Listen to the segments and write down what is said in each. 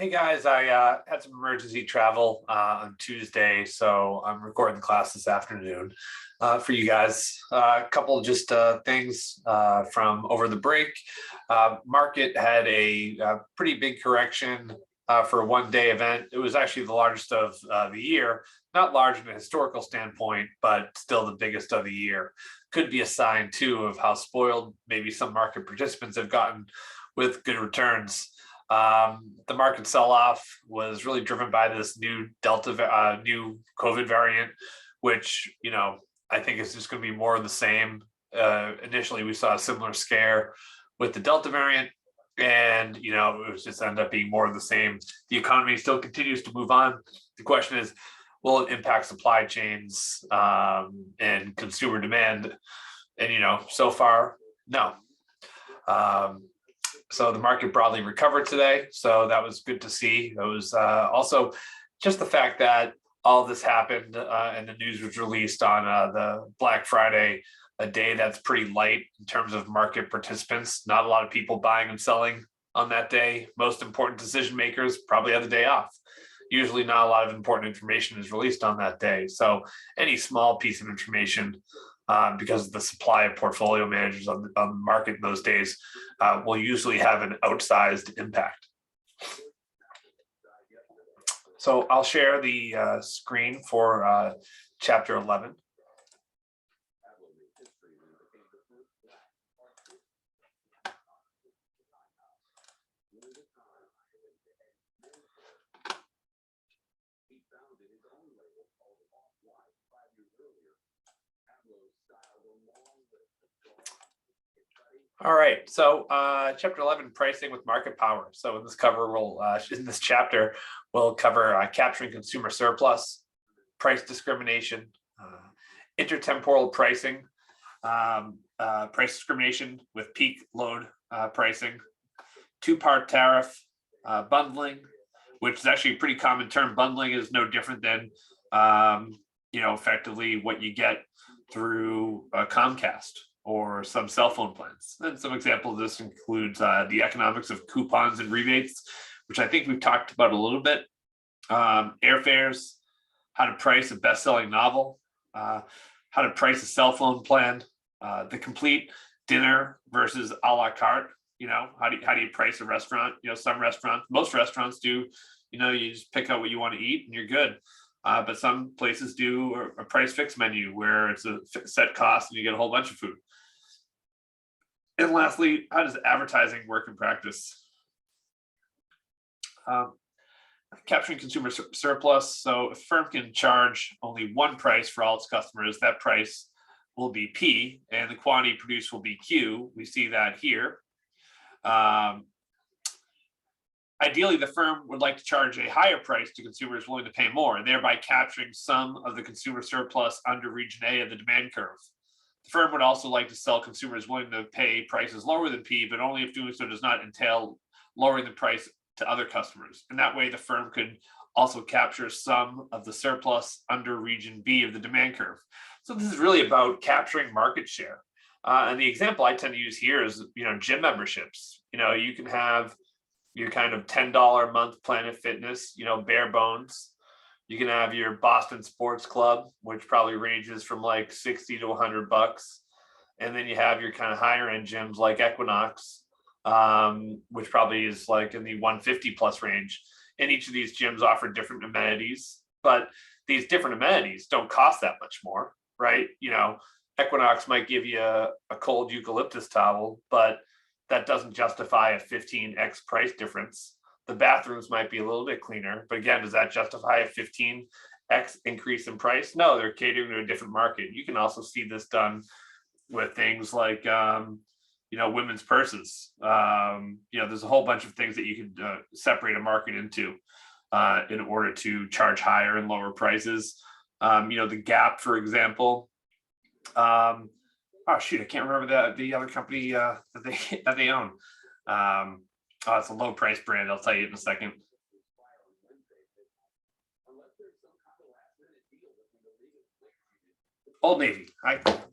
Hey guys, I had some emergency travel on Tuesday, so I'm recording the class this afternoon for you guys. A couple just things from over the break. Market had a pretty big correction for a one-day event. It was actually the largest of the year, not large in a historical standpoint, but still the biggest of the year. Could be a sign too of how spoiled maybe some market participants have gotten with good returns. The market sell-off was really driven by this new new COVID variant, which, I think is just going to be more of the same. Initially, we saw a similar scare with the Delta variant, and, it was just end up being more of the same. The economy still continues to move on. The question is, will it impact supply chains and consumer demand? And, so far, no. So the market broadly recovered today. So that was good to see. That was also just the fact that all this happened and the news was released on the Black Friday, a day that's pretty light in terms of market participants. Not a lot of people buying and selling on that day. Most important decision makers probably have the day off. Usually not a lot of important information is released on that day. So any small piece of information, because of the supply of portfolio managers on the market in those days, will usually have an outsized impact. So I'll share the screen for chapter 11. All right, so chapter 11, pricing with market power. So in this chapter, we'll cover capturing consumer surplus, price discrimination, intertemporal pricing, price discrimination with peak load pricing, two-part tariff, bundling, which is actually a pretty common term. Bundling is no different than, effectively what you get through Comcast or some cell phone plans. And some examples of this includes the economics of coupons and rebates, which I think we've talked about a little bit. Airfares, how to price a best-selling novel, how to price a cell phone plan, the complete dinner versus a la carte. How do you price a restaurant? Some restaurants, most restaurants do, you just pick out what you want to eat and you're good. But some places do a price fix menu where it's a set cost and you get a whole bunch of food. And lastly, how does advertising work in practice? Capturing consumer surplus. So if a firm can charge only one price for all its customers, that price will be P, and the quantity produced will be Q. We see that here. Ideally, the firm would like to charge a higher price to consumers willing to pay more, and thereby capturing some of the consumer surplus under region A of the demand curve. The firm would also like to sell consumers willing to pay prices lower than P, but only if doing so does not entail lowering the price to other customers. And that way, the firm could also capture some of the surplus under region B of the demand curve. So this is really about capturing market share. And the example I tend to use here is, gym memberships. You can have your kind of $10 a month Planet Fitness, bare bones. You can have your Boston Sports Club, which probably ranges from like 60 to $100. And then you have your kind of higher end gyms like Equinox, which probably is like in the 150 plus range. And each of these gyms offer different amenities, but these different amenities don't cost that much more, right? Equinox might give you a cold eucalyptus towel, but that doesn't justify a 15x price difference. The bathrooms might be a little bit cleaner, but again, does that justify a 15x increase in price? No, they're catering to a different market. You can also see this done with things like, women's purses. There's a whole bunch of things that you could separate a market into in order to charge higher and lower prices. The Gap, for example. Oh shoot, I can't remember the other company that they own. It's a low price brand. I'll tell you in a second. Old Navy.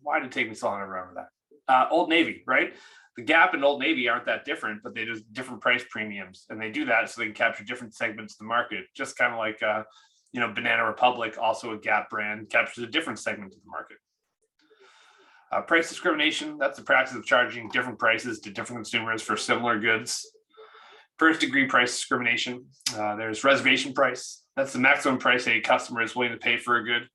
Why did it take me so long to remember that? Old Navy, right? The Gap and Old Navy aren't that different, but they do different price premiums, and they do that so they can capture different segments of the market. Just kind of like, Banana Republic, also a Gap brand, captures a different segment of the market. Price discrimination, that's the practice of charging different prices to different consumers for similar goods. First degree price discrimination, there's reservation price. That's the maximum price a customer is willing to pay for a good.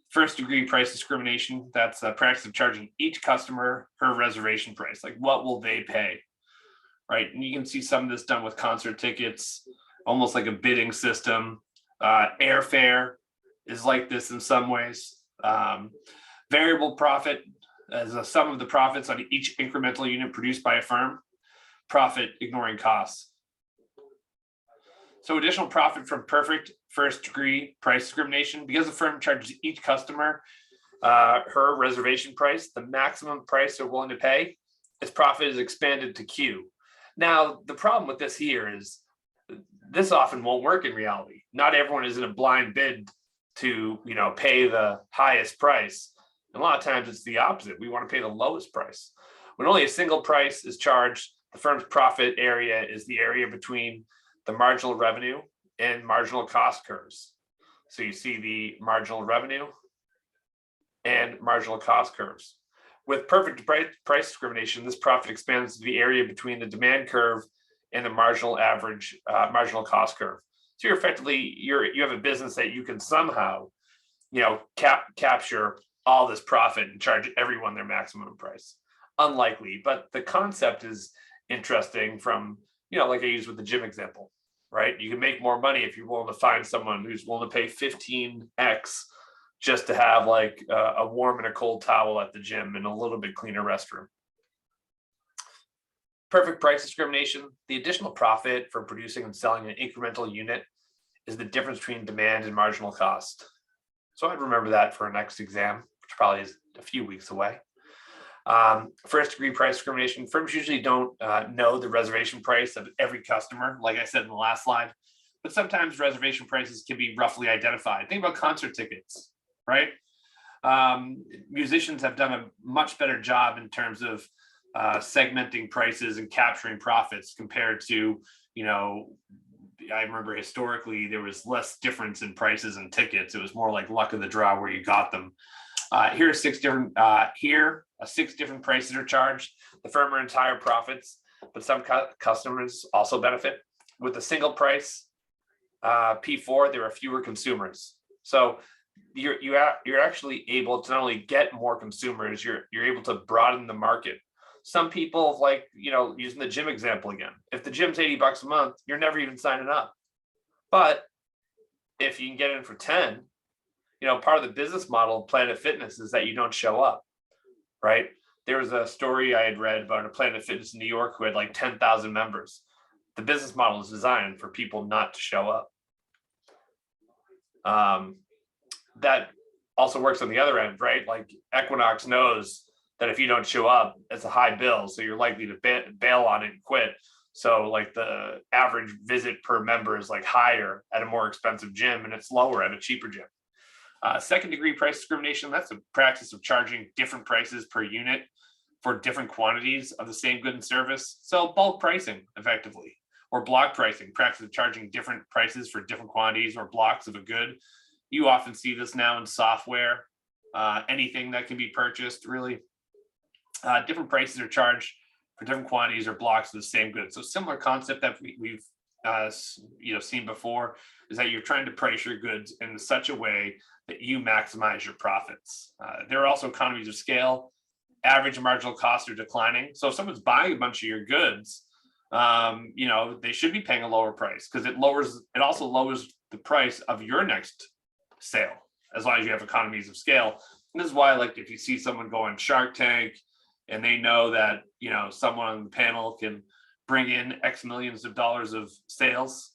First degree price discrimination, that's the practice of charging each customer her reservation price, like what will they pay, right? And you can see some of this done with concert tickets, almost like a bidding system. Airfare is like this in some ways. Variable profit as a sum of the profits on each incremental unit produced by a firm. Profit ignoring costs. So additional profit from perfect first degree price discrimination, because the firm charges each customer her reservation price, the maximum price they're willing to pay, its profit is expanded to Q. Now, the problem with this here is this often won't work in reality. Not everyone is in a blind bid to pay the highest price. And a lot of times it's the opposite. We want to pay the lowest price. When only a single price is charged, the firm's profit area is the area between the marginal revenue and marginal cost curves. So you see the marginal revenue and marginal cost curves. With perfect price discrimination, this profit expands to the area between the demand curve and the marginal average marginal cost curve. So you're effectively you have a business that you can somehow capture all this profit and charge everyone their maximum price. Unlikely, but the concept is interesting from, like I used with the gym example, right? You can make more money if you're willing to find someone who's willing to pay 15x just to have like a warm and a cold towel at the gym and a little bit cleaner restroom. Perfect price discrimination, the additional profit from producing and selling an incremental unit is the difference between demand and marginal cost. So I'd remember that for our next exam, which probably is a few weeks away. First degree price discrimination, firms usually don't know the reservation price of every customer, like I said in the last slide, but sometimes reservation prices can be roughly identified. Think about concert tickets, right? Musicians have done a much better job in terms of segmenting prices and capturing profits compared to, I remember historically there was less difference in prices and tickets. It was more like luck of the draw where you got them. Here are six different prices are charged. The firm earns higher profits, but some customers also benefit. With a single price P4, there are fewer consumers. So you're actually able to not only get more consumers, you're able to broaden the market. Some people like, using the gym example again, if the gym's $80 a month, you're never even signing up. But if you can get in for 10, part of the business model of Planet Fitness is that you don't show up, right? There was a story I had read about a Planet Fitness in New York who had like 10,000 members. The business model is designed for people not to show up. That also works on the other end, right? Like Equinox knows that if you don't show up, it's a high bill, so you're likely to bail on it and quit. So like the average visit per member is like higher at a more expensive gym and it's lower at a cheaper gym. Second degree price discrimination, that's a practice of charging different prices per unit for different quantities of the same good and service. So bulk pricing effectively, or block pricing, practice of charging different prices for different quantities or blocks of a good. You often see this now in software, anything that can be purchased really. Different prices are charged for different quantities or blocks of the same good. So similar concept that we've seen before is that you're trying to price your goods in such a way that you maximize your profits. There are also economies of scale. Average and marginal costs are declining. So if someone's buying a bunch of your goods, they should be paying a lower price because it also lowers the price of your next sale, as long as you have economies of scale. And this is why, like, if you see someone go on Shark Tank and they know that, someone on the panel can bring in X millions of dollars of sales,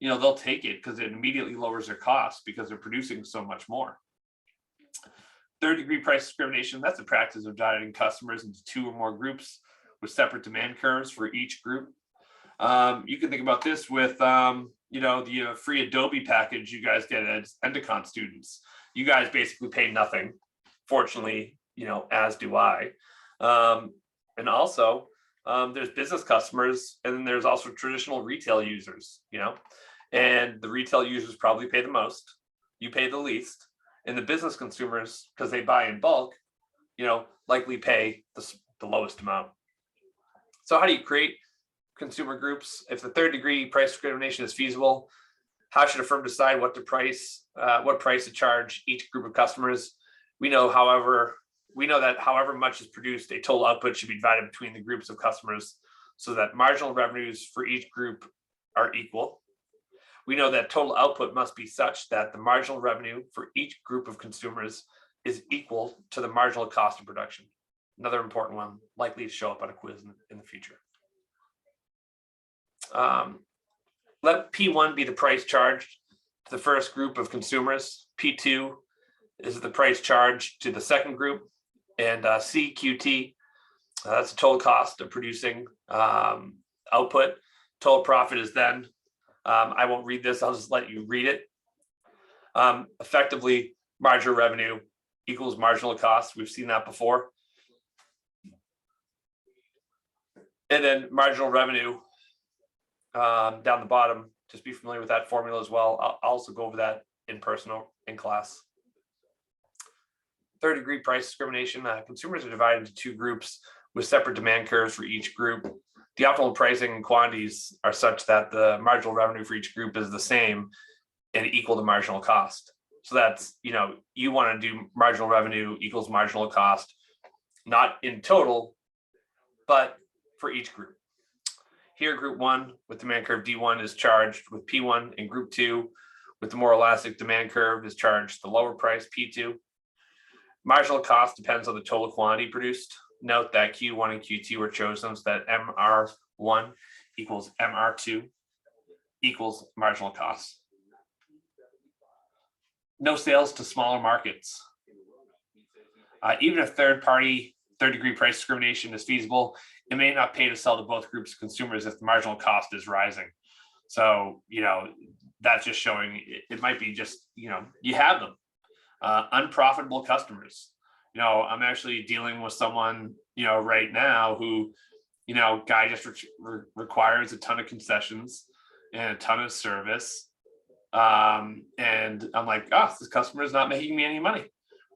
they'll take it because it immediately lowers their costs because they're producing so much more. Third degree price discrimination, that's the practice of dividing customers into two or more groups with separate demand curves for each group. You can think about this with, the free Adobe package you guys get as Endicon students. You guys basically pay nothing. Fortunately, as do I. And also, There's business customers, and then there's also traditional retail users, and the retail users probably pay the most, you pay the least, and the business consumers, because they buy in bulk, likely pay the lowest amount. So how do you create consumer groups? If the third degree price discrimination is feasible, how should a firm decide what price to charge each group of customers? We know that however much is produced, a total output should be divided between the groups of customers so that marginal revenues for each group are equal. We know that total output must be such that the marginal revenue for each group of consumers is equal to the marginal cost of production. Another important one, likely to show up on a quiz in the future. Let P1 be the price charged to the first group of consumers. P2 is the price charged to the second group. And CQT, that's the total cost of producing output. Total profit is then, I won't read this, I'll just let you read it. Effectively, marginal revenue equals marginal cost. We've seen that before. And then marginal revenue down the bottom, just be familiar with that formula as well. I'll also go over that in class. Third degree price discrimination. Consumers are divided into two groups with separate demand curves for each group. The optimal pricing and quantities are such that the marginal revenue for each group is the same and equal to marginal cost. So that's, you want to do marginal revenue equals marginal cost, not in total, but for each group. Here, group 1 with demand curve D1 is charged with P1, and group 2 with the more elastic demand curve is charged the lower price P2. Marginal cost depends on the total quantity produced. Note that Q1 and Q2 were chosen so that MR1 equals MR2 equals marginal cost. No sales to smaller markets. Even if third degree price discrimination is feasible, it may not pay to sell to both groups of consumers if the marginal cost is rising. So, that's just showing it might be just, you have them. Unprofitable customers. I'm actually dealing with someone, right now who, guy just requires a ton of concessions and a ton of service. And I'm like, this customer is not making me any money.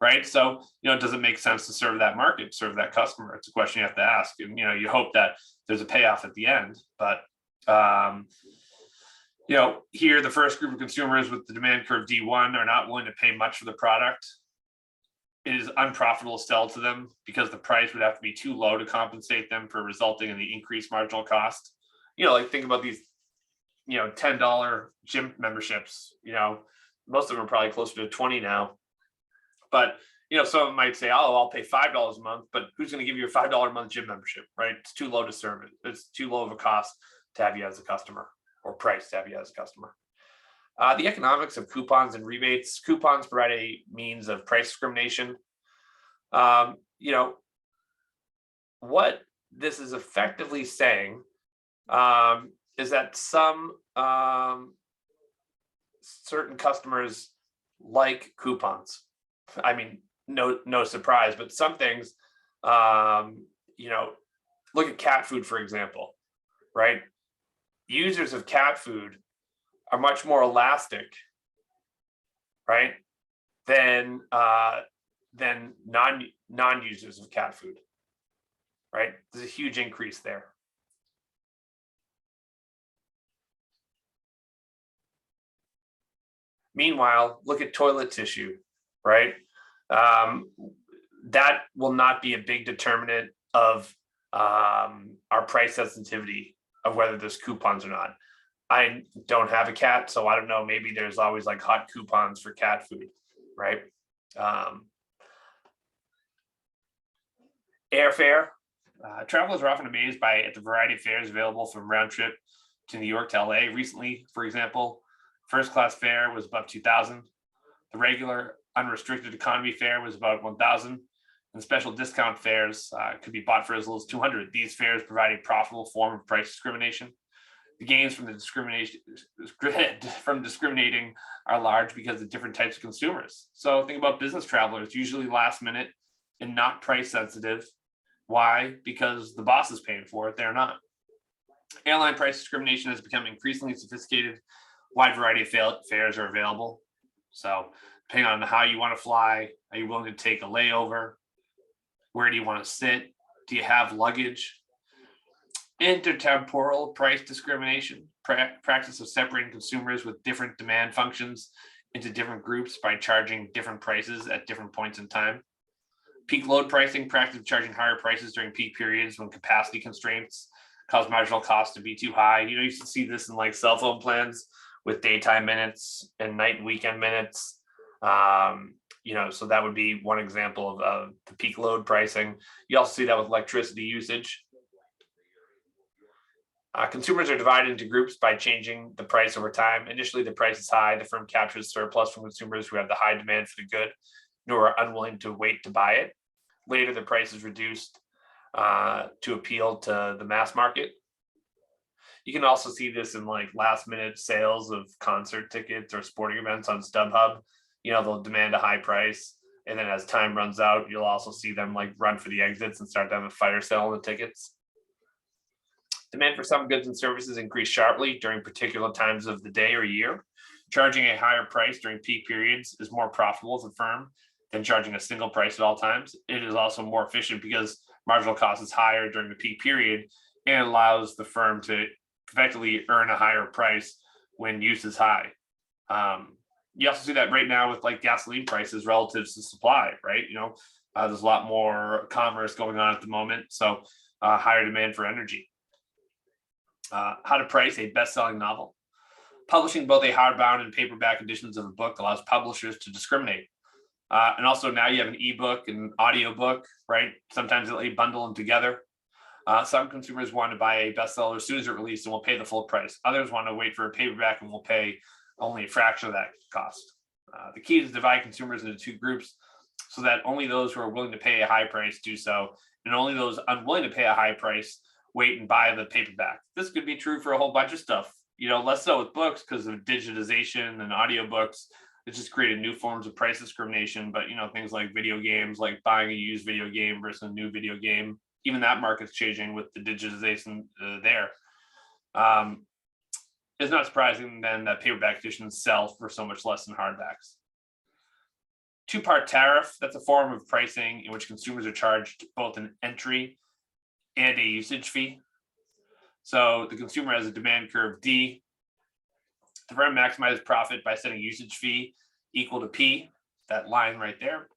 Right. So, does it make sense to serve that market, serve that customer? It's a question you have to ask. And, you hope that there's a payoff at the end. But, here, the first group of consumers with the demand curve D1 are not willing to pay much for the product. It is unprofitable to sell to them because the price would have to be too low to compensate them for resulting in the increased marginal cost. Think about these, $10 gym memberships, most of them are probably closer to 20 now. But, someone might say, I'll pay $5 a month, but who's going to give you a $5 a month gym membership, right? It's too low to serve it. It's too low of a cost to have you as a customer, or price to have you as a customer. The economics of coupons and rebates. Coupons provide a means of price discrimination. What this is effectively saying is that some certain customers like coupons. I mean, no surprise, but some things, look at cat food, for example, right? Users of cat food are much more elastic, right, than non-users of cat food, right? There's a huge increase there. Meanwhile, look at toilet tissue, right? That will not be a big determinant of our price sensitivity of whether there's coupons or not. I don't have a cat, so I don't know. Maybe there's always like hot coupons for cat food, right? Airfare. Travelers are often amazed by the variety of fares available from round trip to New York to LA. Recently, for example, first class fare was above $2,000. The regular unrestricted economy fare was about $1,000. And special discount fares could be bought for as little as $200. These fares provide a profitable form of price discrimination. The gains from discriminating are large because of different types of consumers. So think about business travelers, usually last minute and not price sensitive. Why? Because the boss is paying for it, they're not. Airline price discrimination has become increasingly sophisticated. Wide variety of fares are available. So depending on how you want to fly, are you willing to take a layover? Where do you want to sit? Do you have luggage? Intertemporal price discrimination, practice of separating consumers with different demand functions into different groups by charging different prices at different points in time. Peak load pricing, practice of charging higher prices during peak periods when capacity constraints cause marginal costs to be too high. You used to see this in like cell phone plans with daytime minutes and night and weekend minutes. So that would be one example of the peak load pricing. You also see that with electricity usage. Consumers are divided into groups by changing the price over time. Initially, the price is high. The firm captures surplus from consumers who have the high demand for the good, nor are unwilling to wait to buy it. Later, the price is reduced to appeal to the mass market. You can also see this in like last minute sales of concert tickets or sporting events on StubHub. They'll demand a high price. And then as time runs out, you'll also see them like run for the exits and start to have a fire sale on the tickets. Demand for some goods and services increase sharply during particular times of the day or year. Charging a higher price during peak periods is more profitable as a firm than charging a single price at all times. It is also more efficient because marginal cost is higher during the peak period and allows the firm to effectively earn a higher price when use is high. You also see that right now with like gasoline prices relative to supply, right? There's a lot more commerce going on at the moment, so higher demand for energy. How to price a best-selling novel. Publishing both a hardbound and paperback editions of a book allows publishers to discriminate. And also now you have an ebook and audiobook, right? Sometimes they bundle them together. Some consumers want to buy a bestseller as soon as it released and will pay the full price. Others want to wait for a paperback and will pay only a fraction of that cost. The key is to divide consumers into two groups so that only those who are willing to pay a high price do so, and only those unwilling to pay a high price wait and buy the paperback. This could be true for a whole bunch of stuff, less so with books because of digitization and audiobooks. It's just created new forms of price discrimination, but things like video games, like buying a used video game versus a new video game, even that market's changing with the digitization there. It's not surprising then that paperback editions sell for so much less than hardbacks. Two-part tariff, that's a form of pricing in which consumers are charged both an entry and a usage fee. So the consumer has a demand curve D. The firm maximizes profit by setting usage fee equal to P, that line right there,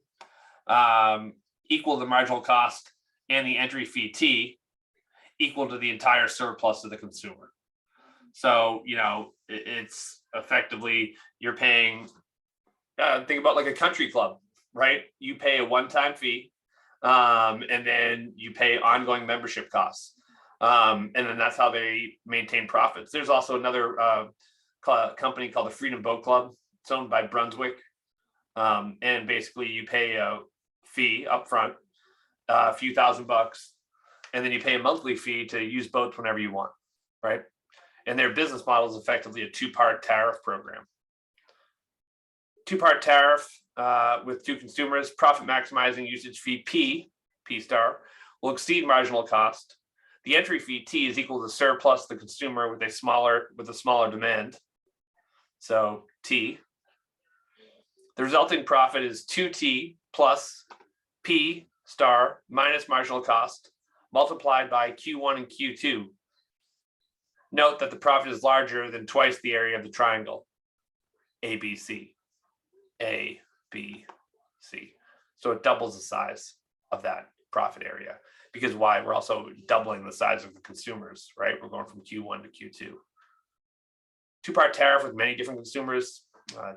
equal to the marginal cost, and the entry fee T equal to the entire surplus of the consumer. So, it's effectively, you're paying, think about like a country club, right? You pay a one-time fee, and then you pay ongoing membership costs. And then that's how they maintain profits. There's also another company called the Freedom Boat Club. It's owned by Brunswick. And basically you pay a fee up front, a few $1,000, and then you pay a monthly fee to use boats whenever you want, right? And their business model is effectively a two-part tariff program. Two-part tariff with two consumers, profit maximizing usage fee P star, will exceed marginal cost. The entry fee T is equal to surplus the consumer with a smaller demand. So T. The resulting profit is 2T plus P star minus marginal cost multiplied by Q1 and Q2. Note that the profit is larger than twice the area of the triangle. ABC. A, B, C. So it doubles the size of that profit area. Because why? We're also doubling the size of the consumers, right? We're going from Q1 to Q2. Two-part tariff with many different consumers.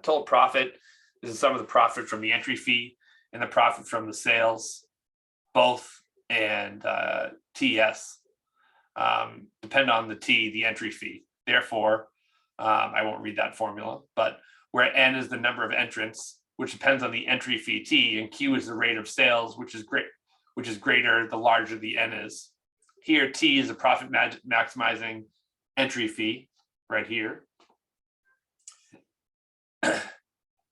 Total profit is the sum of the profit from the entry fee and the profit from the sales, both, and TS. Depend on the T, the entry fee. Therefore, I won't read that formula, but where N is the number of entrants, which depends on the entry fee T, and Q is the rate of sales, which is greater the larger the N is. Here, T is a profit maximizing entry fee right here.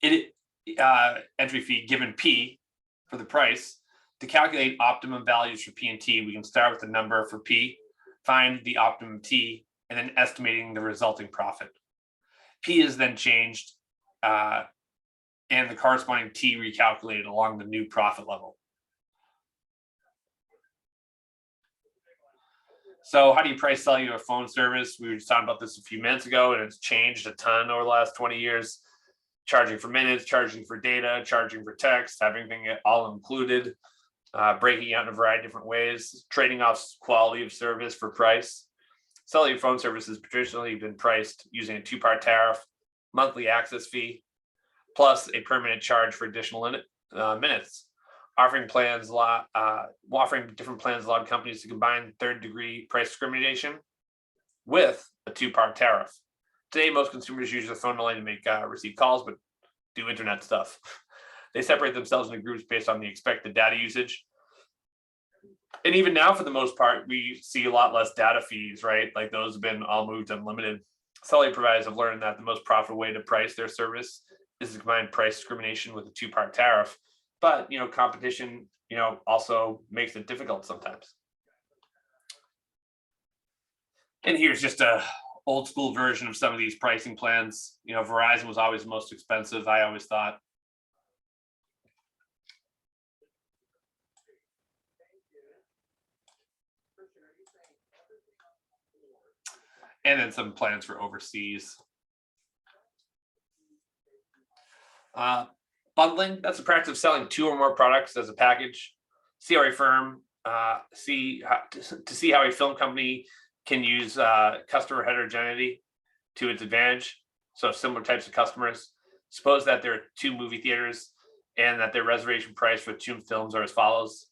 Entry fee given P for the price To calculate optimum values for P and T, we can start with the number for P, find the optimum T, and then estimating the resulting profit. P is then changed and the corresponding T recalculated along the new profit level. So how do you price value a phone service? We were just talking about this a few minutes ago, and it's changed a ton over the last 20 years. Charging for minutes, charging for data, charging for text, having it all included, breaking out in a variety of different ways, trading off quality of service for price. Cellular phone service has traditionally been priced using a two-part tariff, monthly access fee, plus a permanent charge for additional minutes. Offering different plans allowed companies to combine third-degree price discrimination with a two-part tariff. Today, most consumers use their phone not only to make receive calls, but do internet stuff. They separate themselves into groups based on the expected data usage. And even now, for the most part, we see a lot less data fees, right? Like those have been all moved to unlimited. Cellular providers have learned that the most profitable way to price their service is to combine price discrimination with a two-part tariff. But, competition, also makes it difficult sometimes. And here's just a old school version of some of these pricing plans. Verizon was always the most expensive, I always thought. And then some plans for overseas. Bundling, that's the practice of selling two or more products as a package. See how a firm, to see how a film company can use customer heterogeneity to its advantage. So similar types of customers. Suppose that there are two movie theaters and that their reservation price for two films are as follows: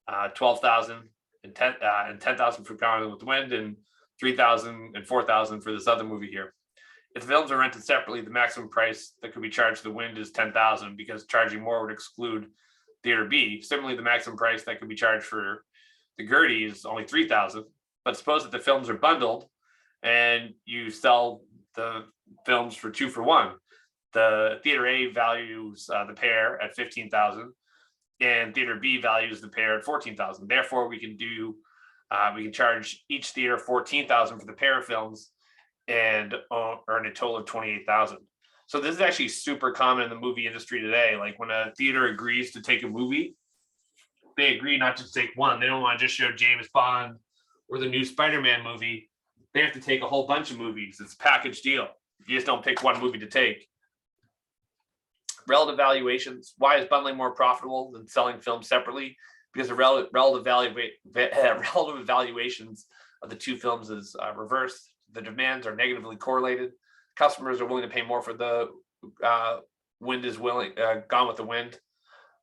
$12,000 and $10,000 for Gone with the Wind, and $3,000 and $4,000 for this other movie here. If the films are rented separately, the maximum price that could be charged for The Wind is $10,000, because charging more would exclude theater B. Similarly, the maximum price that could be charged for the Gertie is only $3,000. But suppose that the films are bundled and you sell the films for 2 for 1. The theater A values the pair at $15,000, and theater B values the pair at $14,000. Therefore, we can charge each theater $14,000 for the pair of films and earn a total of $28,000. So this is actually super common in the movie industry today. Like when a theater agrees to take a movie, they agree not just to take one. They don't want to just show James Bond or the new Spider-Man movie. They have to take a whole bunch of movies. It's a package deal. You just don't pick one movie to take. Relative valuations. Why is bundling more profitable than selling films separately? Because the relative valuations of the two films is reversed. The demands are negatively correlated. Customers are willing to pay more for the Gone with the Wind,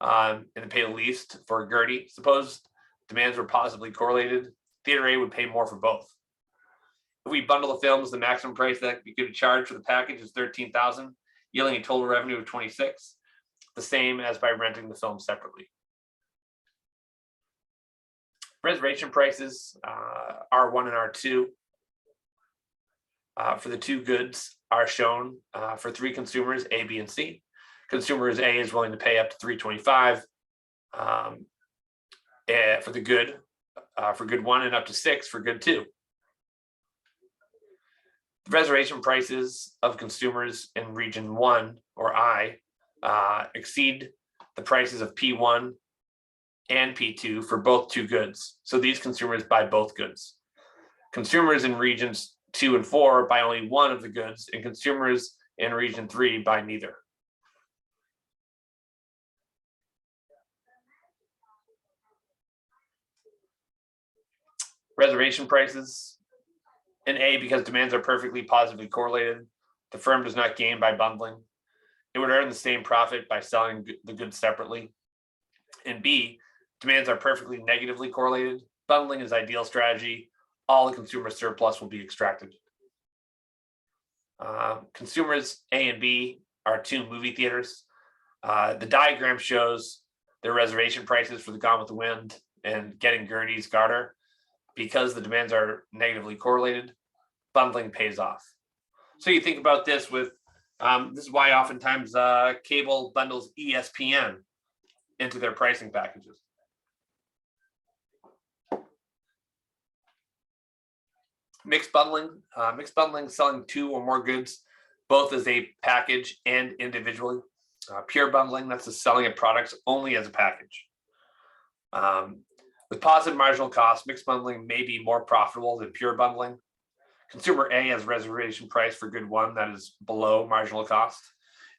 and pay the least for Gertie. Suppose demands were positively correlated. Theater A would pay more for both. If we bundle the films, the maximum price that we could charge for the package is $13,000, yielding a total revenue of $26,000, the same as by renting the film separately. Reservation prices, R1 and R2, for the two goods are shown for three consumers, A, B, and C. Consumers A is willing to pay up to $325 for the good, for good 1, and up to $6 for good 2. The reservation prices of consumers in region 1, or I, exceed the prices of P1 and P2 for both two goods. So these consumers buy both goods. Consumers in regions 2 and 4 buy only one of the goods, and consumers in region 3 buy neither. Reservation prices in A, because demands are perfectly positively correlated, the firm does not gain by bundling. It would earn the same profit by selling the goods separately. In B, demands are perfectly negatively correlated. Bundling is ideal strategy. All the consumer surplus will be extracted. Consumers A and B are two movie theaters. The diagram shows their reservation prices for the Gone with the Wind and Getting Gertie's Garter. Because the demands are negatively correlated, bundling pays off. So you think about this with, this is why oftentimes cable bundles ESPN into their pricing packages. Mixed bundling. Mixed bundling, selling two or more goods, both as a package and individually. Pure bundling, that's the selling of products only as a package. With positive marginal cost, mixed bundling may be more profitable than pure bundling. Consumer A has reservation price for good one that is below marginal cost,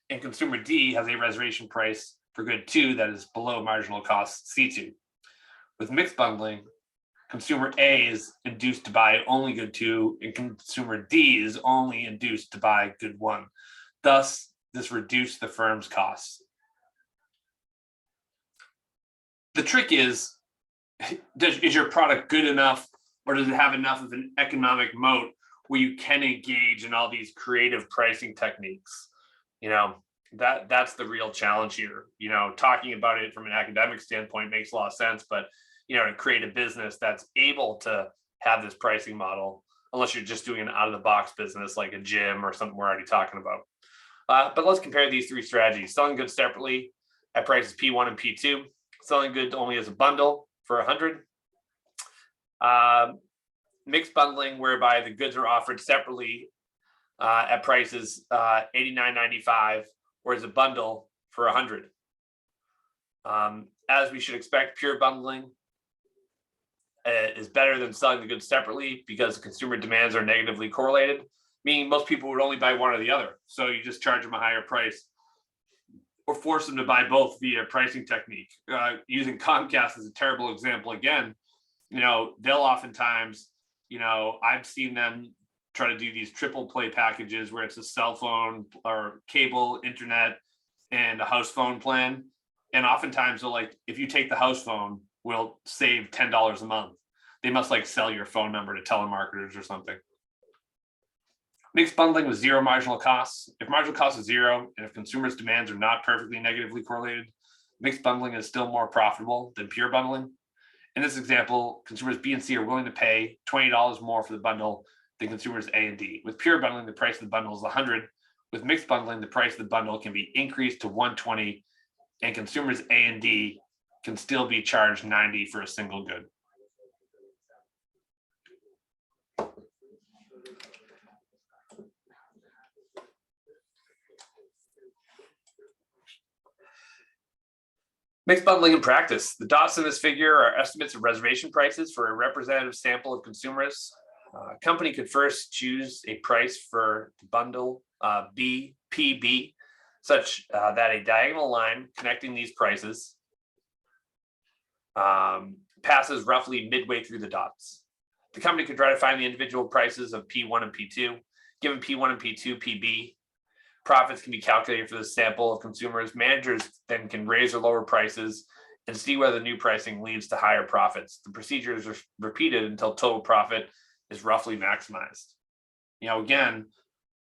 and consumer D has a reservation price for good two that is below marginal cost C2. With mixed bundling, consumer A is induced to buy only good two, and consumer D is only induced to buy good one. Thus, this reduced the firm's costs. The trick is your product good enough, or does it have enough of an economic moat where you can engage in all these creative pricing techniques? That's the real challenge here. Talking about it from an academic standpoint makes a lot of sense, but to create a business that's able to have this pricing model, unless you're just doing an out of the box business like a gym or something we're already talking about. But let's compare these three strategies: selling goods separately at prices P1 and P2, selling goods only as a bundle for 100, mixed bundling, whereby the goods are offered separately at prices $89.95, or as a bundle for 100. As we should expect, pure bundling is better than selling the goods separately because the consumer demands are negatively correlated, meaning most people would only buy one or the other. So you just charge them a higher price or force them to buy both via pricing technique. Using Comcast as a terrible example again, they'll oftentimes, I've seen them try to do these triple play packages where it's a cell phone or cable, internet, and a house phone plan. And oftentimes they're like, if you take the house phone, we'll save $10 a month. They must sell your phone number to telemarketers or something. Mixed bundling with zero marginal costs. If marginal cost is zero, and if consumers' demands are not perfectly negatively correlated, mixed bundling is still more profitable than pure bundling. In this example, consumers B and C are willing to pay $20 more for the bundle than consumers A and D. With pure bundling, the price of the bundle is $100. With mixed bundling, the price of the bundle can be increased to $120, and consumers A and D can still be charged $90 for a single good. Mixed bundling in practice. The dots in this figure are estimates of reservation prices for a representative sample of consumers. A company could first choose a price for the bundle B, PB, such that a diagonal line connecting these prices passes roughly midway through the dots. The company could try to find the individual prices of P1 and P2. Given P1 and P2 PB, profits can be calculated for the sample of consumers. Managers then can raise or lower prices and see whether the new pricing leads to higher profits. The procedure is repeated until total profit is roughly maximized. Again,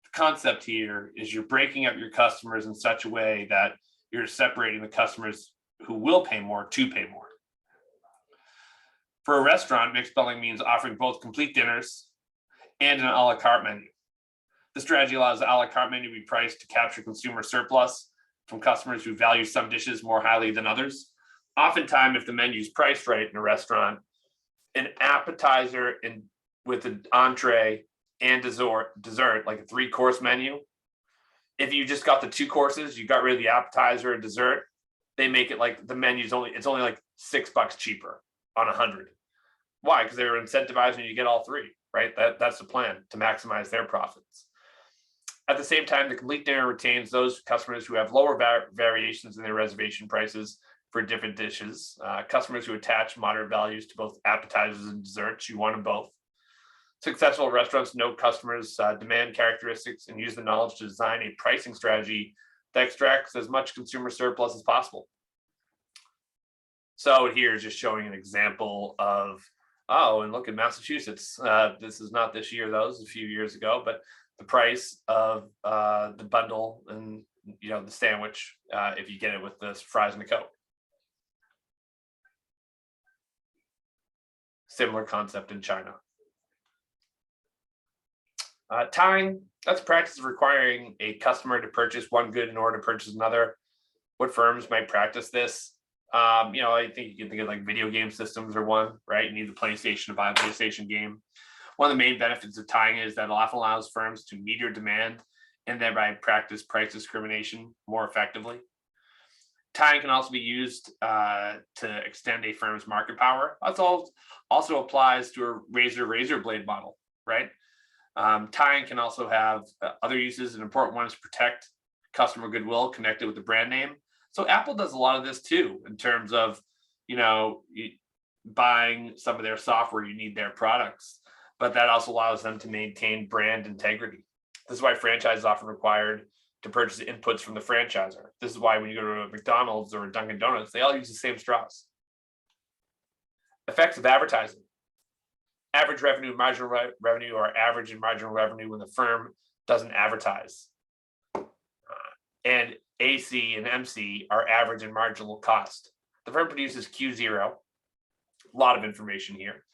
the concept here is you're breaking up your customers in such a way that you're separating the customers who will pay more to pay more. For a restaurant, mixed bundling means offering both complete dinners and an a la carte menu. The strategy allows the a la carte menu to be priced to capture consumer surplus from customers who value some dishes more highly than others. Oftentimes, if the menu is priced right in a restaurant, an appetizer with an entree and dessert, like a 3-course menu, if you just got the 2 courses, you got rid of the appetizer and dessert, they make it like the menu's only like $6 cheaper on 100. Why? Because they were incentivizing you to get all 3, right? That's the plan, to maximize their profits. At the same time, the complete dinner retains those customers who have lower variations in their reservation prices for different dishes. Customers who attach moderate values to both appetizers and desserts, you want them both. Successful restaurants know customers' demand characteristics and use the knowledge to design a pricing strategy that extracts as much consumer surplus as possible. So here is just showing an example of, and look at Massachusetts. This is not this year, though, it was a few years ago, but the price of the bundle and the sandwich if you get it with the fries and the Coke. Similar concept in China. Tying, that's a practice of requiring a customer to purchase one good in order to purchase another. What firms might practice this? I think you can think of like video game systems are one, right? You need the PlayStation to buy a PlayStation game. One of the main benefits of tying is that it often allows firms to meter demand and thereby practice price discrimination more effectively. Tying can also be used to extend a firm's market power. That's also applies to a razor blade model, right? Tying can also have other uses. An important one is protect customer goodwill connected with the brand name. So Apple does a lot of this too, in terms of, buying some of their software, you need their products, but that also allows them to maintain brand integrity. This is why franchise is often required to purchase inputs from the franchisor. This is why when you go to a McDonald's or a Dunkin' Donuts, they all use the same straws. Effects of advertising. Average revenue, marginal revenue, or average and marginal revenue when the firm doesn't advertise. And AC and MC are average and marginal cost. The firm produces Q0. A lot of information here.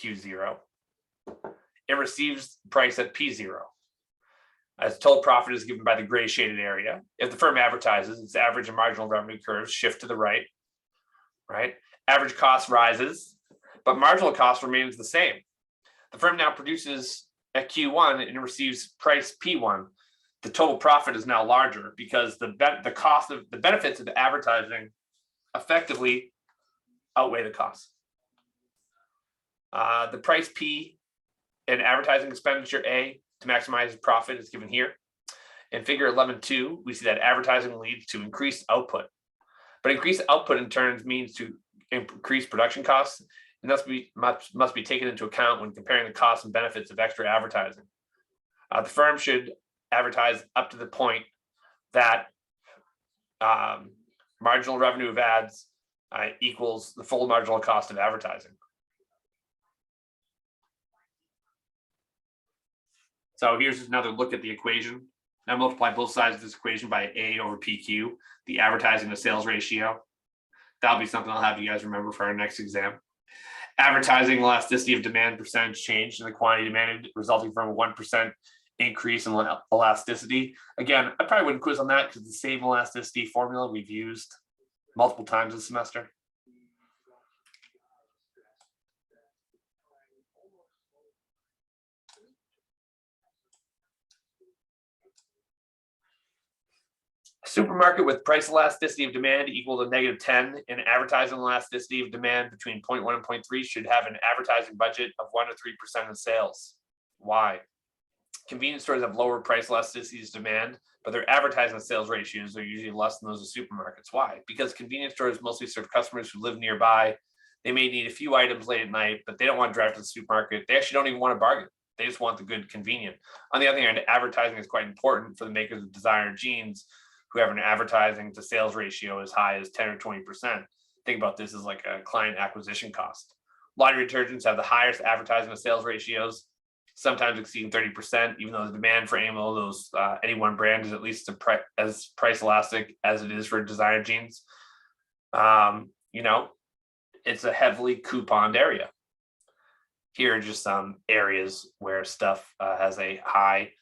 Q0. It receives price at P0. As total profit is given by the gray shaded area. If the firm advertises, its average and marginal revenue curves shift to the right, right? Average cost rises, but marginal cost remains the same. The firm now produces at Q1 and it receives price P1. The total profit is now larger because the cost of the benefits of the advertising effectively outweigh the costs. The price P and advertising expenditure A to maximize profit is given here. In figure 11.2, we see that advertising leads to increased output, but increased output in turn means to increase production costs, and thus must be taken into account when comparing the costs and benefits of extra advertising. The firm should advertise up to the point that marginal revenue of ads equals the full marginal cost of advertising. So here's another look at the equation. Now multiply both sides of this equation by A over PQ, the advertising to sales ratio. That'll be something I'll have you guys remember for our next exam. Advertising elasticity of demand percentage change in the quantity demanded resulting from a 1% increase in elasticity. Again, I probably wouldn't quiz on that because the same elasticity formula we've used multiple times this semester. Supermarket with price elasticity of demand equal to -10 and advertising elasticity of demand between 0.1 and 0.3 should have an advertising budget of 1 to 3% of sales. Why? Convenience stores have lower price elasticities of demand, but their advertising sales ratios are usually less than those of supermarkets. Why? Because convenience stores mostly serve customers who live nearby. They may need a few items late at night, but they don't want to drive to the supermarket. They actually don't even want to bargain. They just want the good convenient. On the other hand, advertising is quite important for the makers of designer jeans who have an advertising to sales ratio as high as 10 or 20%. Think about this as like a client acquisition cost. Laundry detergents have the highest advertising to sales ratios, sometimes exceeding 30%, even though the demand for any one brand is at least as price elastic as it is for designer jeans. It's a heavily couponed area. Here are just some areas where stuff has a high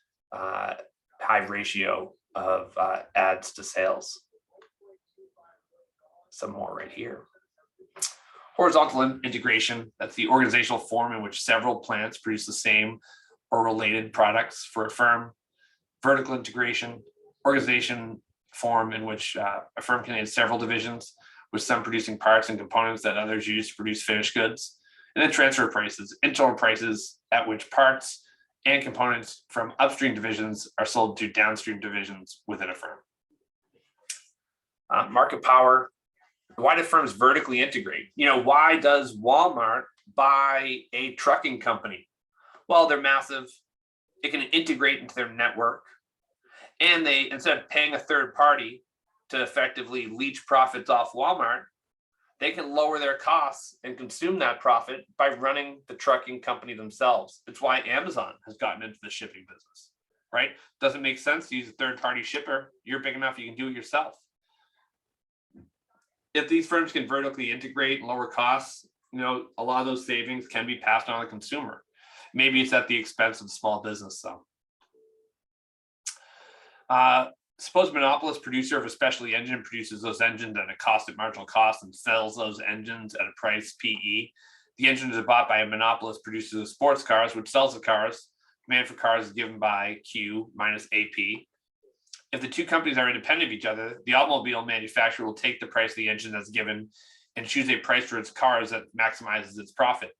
ratio of ads to sales. Some more right here. Horizontal integration, that's the organizational form in which several plants produce the same or related products for a firm. Vertical integration, organization form in which a firm contains several divisions, with some producing parts and components that others use to produce finished goods. And then transfer prices, internal prices at which parts and components from upstream divisions are sold to downstream divisions within a firm. Market power. Why do firms vertically integrate? Why does Walmart buy a trucking company? Well, they're massive. It can integrate into their network. And they, instead of paying a third party to effectively leech profits off Walmart, they can lower their costs and consume that profit by running the trucking company themselves. It's why Amazon has gotten into the shipping business, right? Doesn't make sense to use a third-party shipper. You're big enough, you can do it yourself. If these firms can vertically integrate and lower costs, a lot of those savings can be passed on to the consumer. Maybe it's at the expense of small business, though. Suppose a monopolist producer of a specialty engine produces those engines at a cost at marginal cost and sells those engines at a price PE. The engines are bought by a monopolist producer of sports cars, which sells the cars. Demand for cars is given by Q minus AP. If the two companies are independent of each other, the automobile manufacturer will take the price of the engine that's given and choose a price for its cars that maximizes its profit.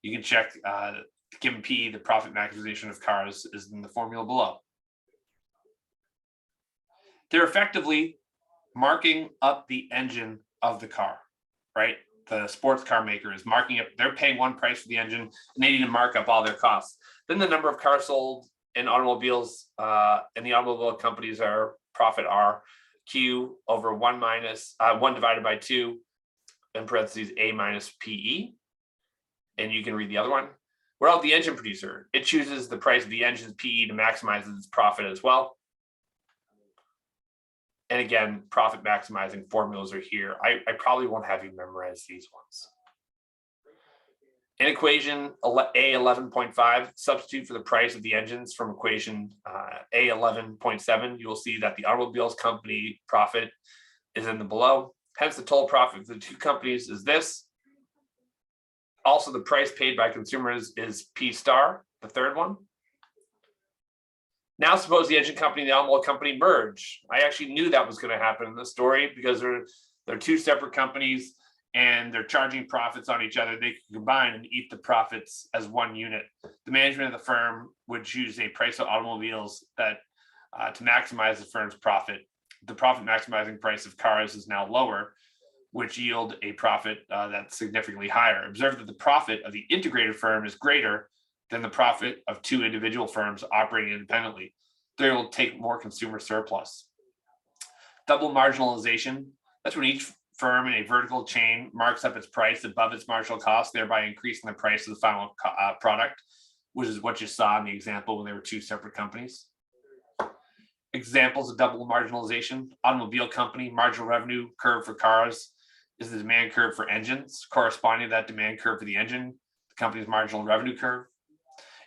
You can check given P, the profit maximization of cars is in the formula below. They're effectively marking up the engine of the car, right? The sports car maker is marking up, they're paying one price for the engine and they need to mark up all their costs. Then the number of cars sold in automobiles and the automobile companies are profit R, Q over 1 divided by 2 in parentheses A minus PE. And you can read the other one. What about the engine producer? It chooses the price of the engine's PE to maximize its profit as well. And again, profit maximizing formulas are here. I probably won't have you memorize these ones. In equation A11.5, substitute for the price of the engines from equation A11.7, you will see that the automobiles company profit is in the below. Hence, the total profit of the two companies is this. Also, the price paid by consumers is P star, the third one. Now, suppose the engine company and the automobile company merge. I actually knew that was going to happen in this story because they're two separate companies and they're charging profits on each other. They can combine and eat the profits as one unit. The management of the firm would choose a price of automobiles that to maximize the firm's profit. The profit maximizing price of cars is now lower, which yield a profit that's significantly higher. Observe that the profit of the integrated firm is greater than the profit of two individual firms operating independently. They will take more consumer surplus. Double marginalization, that's when each firm in a vertical chain marks up its price above its marginal cost, thereby increasing the price of the final product, which is what you saw in the example when there were two separate companies. Examples of double marginalization: automobile company, marginal revenue curve for cars is the demand curve for engines, corresponding to that demand curve for the engine, the company's marginal revenue curve.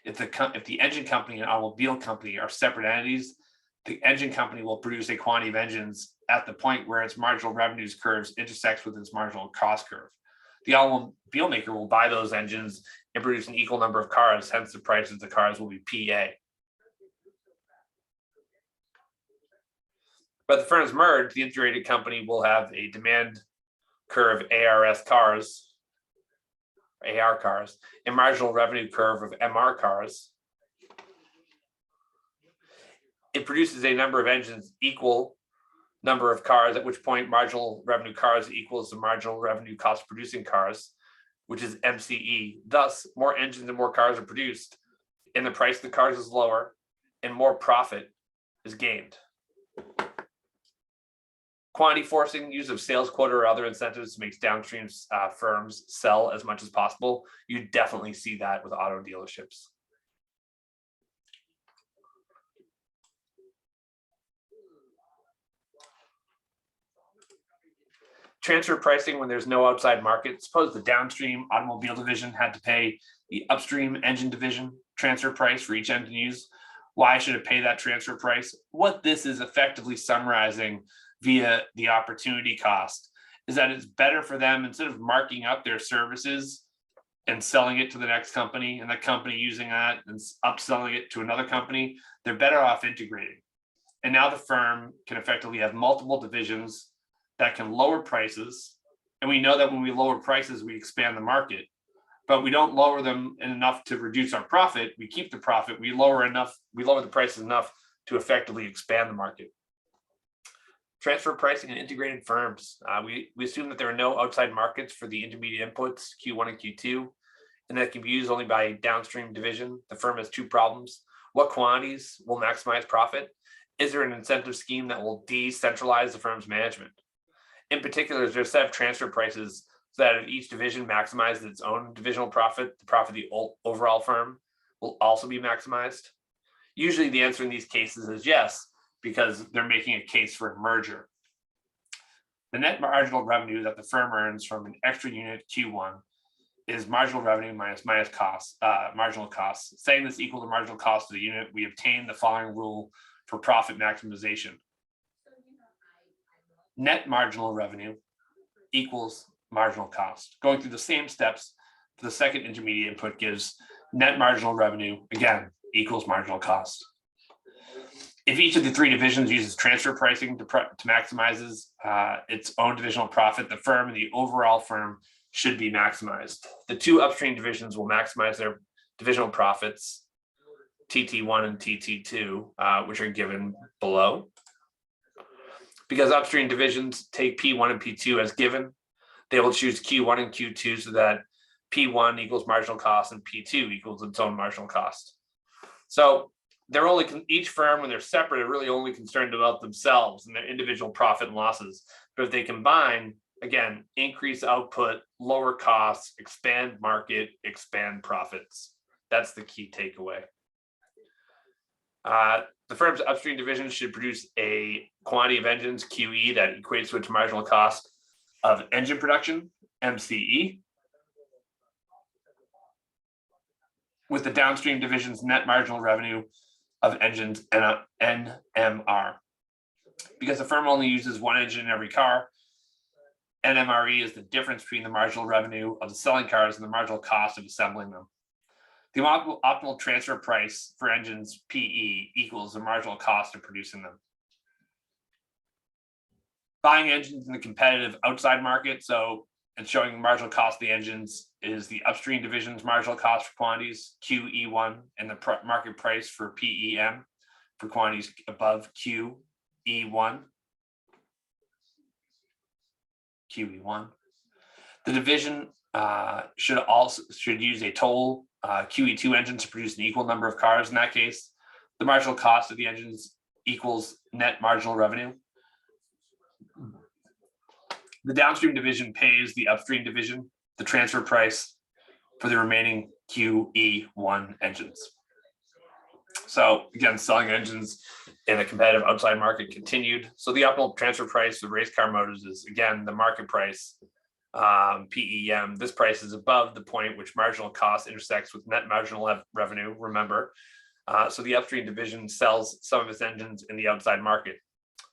If the engine company and automobile company are separate entities, the engine company will produce a quantity of engines at the point where its marginal revenues curves intersects with its marginal cost curve. The automobile maker will buy those engines and produce an equal number of cars, hence the price of the cars will be PA. But the firms merge, the integrated company will have a demand curve AR cars, and marginal revenue curve of MR cars. It produces a number of engines equal number of cars, at which point marginal revenue cars equals the marginal revenue cost producing cars, which is MCE. Thus, more engines and more cars are produced, and the price of the cars is lower, and more profit is gained. Quantity forcing, use of sales quota or other incentives makes downstream firms sell as much as possible. You definitely see that with auto dealerships. Transfer pricing when there's no outside market. Suppose the downstream automobile division had to pay the upstream engine division transfer price for each engine used. Why should it pay that transfer price? What this is effectively summarizing via the opportunity cost is that it's better for them, instead of marking up their services and selling it to the next company and the company using that and upselling it to another company, they're better off integrating. And now the firm can effectively have multiple divisions that can lower prices. And we know that when we lower prices, we expand the market, but we don't lower them enough to reduce our profit. We keep the profit, we lower the prices enough to effectively expand the market. Transfer pricing in integrated firms. We assume that there are no outside markets for the intermediate inputs, Q1 and Q2, and that can be used only by downstream division. The firm has two problems. What quantities will maximize profit? Is there an incentive scheme that will decentralize the firm's management? In particular, is there a set of transfer prices so that if each division maximizes its own divisional profit, the profit of the overall firm will also be maximized? Usually the answer in these cases is yes, because they're making a case for a merger. The net marginal revenue that the firm earns from an extra unit Q1 is marginal revenue minus marginal costs. Saying this equal to marginal cost of the unit, we obtain the following rule for profit maximization. Net marginal revenue equals marginal cost. Going through the same steps, The second intermediate input gives net marginal revenue, again, equals marginal cost. If each of the three divisions uses transfer pricing to maximizes its own divisional profit, the firm and the overall firm should be maximized. The two upstream divisions will maximize their divisional profits, TT1 and TT2, which are given below. Because upstream divisions take P1 and P2 as given, they will choose Q1 and Q2 so that P1 equals marginal cost and P2 equals its own marginal cost. So they're only, each firm, when they're separate, are really only concerned about themselves and their individual profit and losses. But if they combine, again, increase output, lower costs, expand market, expand profits. That's the key takeaway. The firm's upstream division should produce a quantity of engines, QE, that equates to its marginal cost of engine production, MCE, with the downstream division's net marginal revenue of engines, NMR. Because the firm only uses one engine in every car, NMRE is the difference between the marginal revenue of the selling cars and the marginal cost of assembling them. The optimal transfer price for engines, PE, equals the marginal cost of producing them. Buying engines in the competitive outside market, and showing the marginal cost of the engines is the upstream division's marginal cost for quantities, QE1, and the market price for PEM for quantities above QE1. QE1. The division should use a total QE2 engine to produce an equal number of cars. In that case, the marginal cost of the engines equals net marginal revenue. The downstream division pays the upstream division the transfer price for the remaining QE1 engines. So again, selling engines in a competitive outside market continued. So the optimal transfer price of race car motors is, again, the market price, PEM. This price is above the point which marginal cost intersects with net marginal revenue, remember. So the upstream division sells some of its engines in the outside market.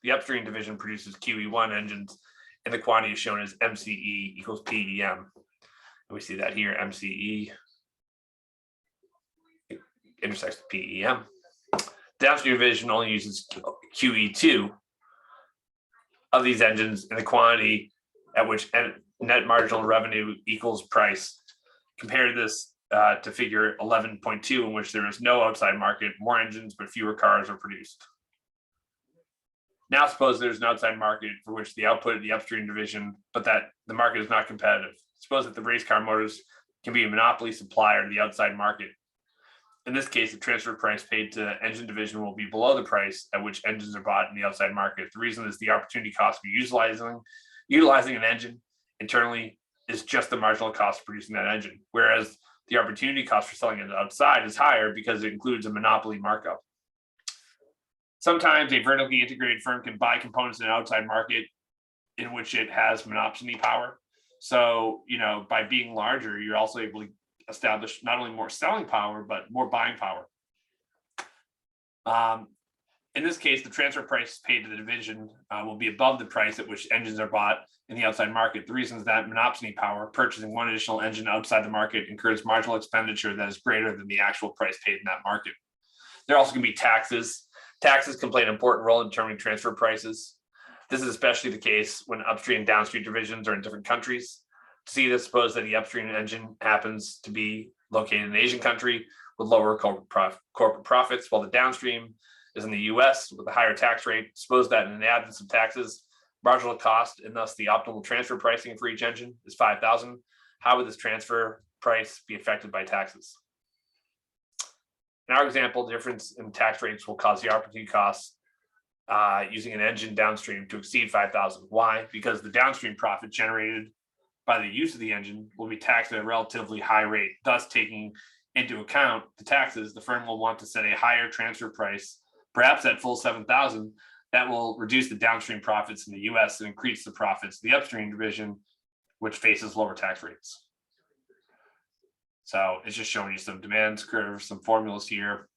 The upstream division produces QE1 engines, and the quantity is shown as MCE equals PEM. And we see that here, MCE intersects with PEM. The downstream division only uses QE2 of these engines and the quantity at which net marginal revenue equals price. Compare this to figure 11.2, in which there is no outside market, more engines, but fewer cars are produced. Now suppose there's an outside market for which the output of the upstream division, but that the market is not competitive. Suppose that the race car motors can be a monopoly supplier to the outside market. In this case, the transfer price paid to engine division will be below the price at which engines are bought in the outside market. The reason is the opportunity cost of utilizing an engine internally is just the marginal cost of producing that engine, whereas the opportunity cost for selling it outside is higher because it includes a monopoly markup. Sometimes a vertically integrated firm can buy components in an outside market in which it has monopoly power. So, by being larger, you're also able to establish not only more selling power, but more buying power. In this case, the transfer price paid to the division will be above the price at which engines are bought in the outside market. The reason is that monopoly power, purchasing one additional engine outside the market, incurs marginal expenditure that is greater than the actual price paid in that market. There are also going to be taxes. Taxes can play an important role in determining transfer prices. This is especially the case when upstream and downstream divisions are in different countries. To see this, suppose that the upstream engine happens to be located in an Asian country with lower corporate profits, while the downstream is in the US with a higher tax rate. Suppose that in the absence of taxes, marginal cost and thus the optimal transfer pricing for each engine is 5,000. How would this transfer price be affected by taxes? In our example, the difference in tax rates will cause the opportunity costs using an engine downstream to exceed 5,000. Why? Because the downstream profit generated by the use of the engine will be taxed at a relatively high rate. Thus, taking into account the taxes, the firm will want to set a higher transfer price, perhaps at full 7,000, that will reduce the downstream profits in the US and increase the profits of the upstream division, which faces lower tax rates. So it's just showing you some demand curves, some formulas here,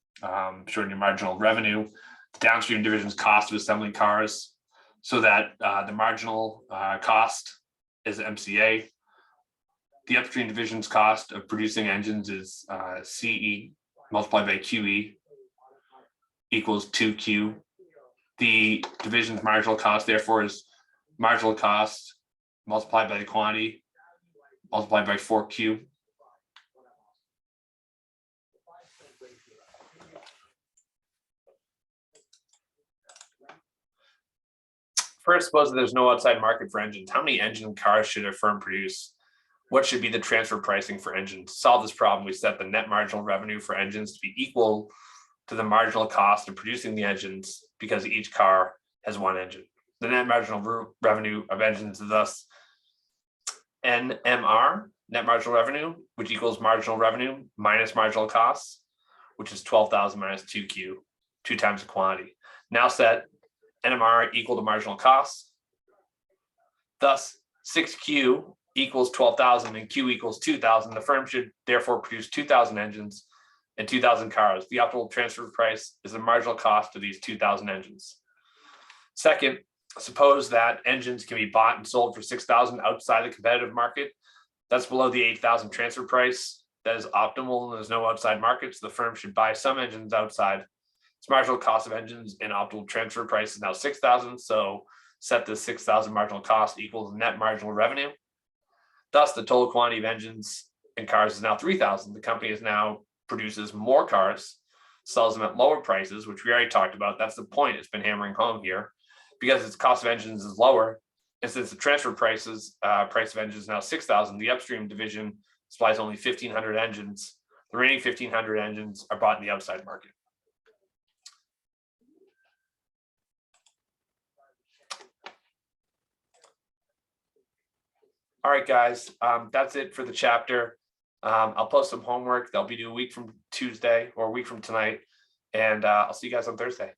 showing you marginal revenue, the downstream division's cost of assembling cars, so that the marginal cost is MCA. the upstream division's cost of producing engines is CE multiplied by QE equals 2Q. The division's marginal cost, therefore, is marginal cost multiplied by the quantity multiplied by 4Q. First, suppose that there's no outside market for engines. How many engine cars should a firm produce? What should be the transfer pricing for engines? To solve this problem, we set the net marginal revenue for engines to be equal to the marginal cost of producing the engines because each car has one engine. The net marginal revenue of engines is thus NMR, net marginal revenue, which equals marginal revenue minus marginal costs, which is 12,000 minus 2Q, 2 times the quantity. Now set NMR equal to marginal costs. Thus, 6Q equals 12,000 and Q equals 2,000. The firm should therefore produce 2,000 engines and 2,000 cars. The optimal transfer price is the marginal cost of these 2,000 engines. Second, suppose that engines can be bought and sold for 6,000 outside the competitive market. That's below the 8,000 transfer price. That is optimal, and there's no outside market, so the firm should buy some engines outside. Its marginal cost of engines and optimal transfer price is now 6,000, so set the 6,000 marginal cost equals net marginal revenue. Thus, the total quantity of engines and cars is now 3,000. The company is now produces more cars, sells them at lower prices, which we already talked about. That's the point it's been hammering home here, because its cost of engines is lower. And since the transfer price of engines is now 6,000, the upstream division supplies only 1,500 engines. The remaining 1,500 engines are bought in the outside market. All right, guys, that's it for the chapter. I'll post some homework. That'll be due a week from Tuesday or a week from tonight. And I'll see you guys on Thursday.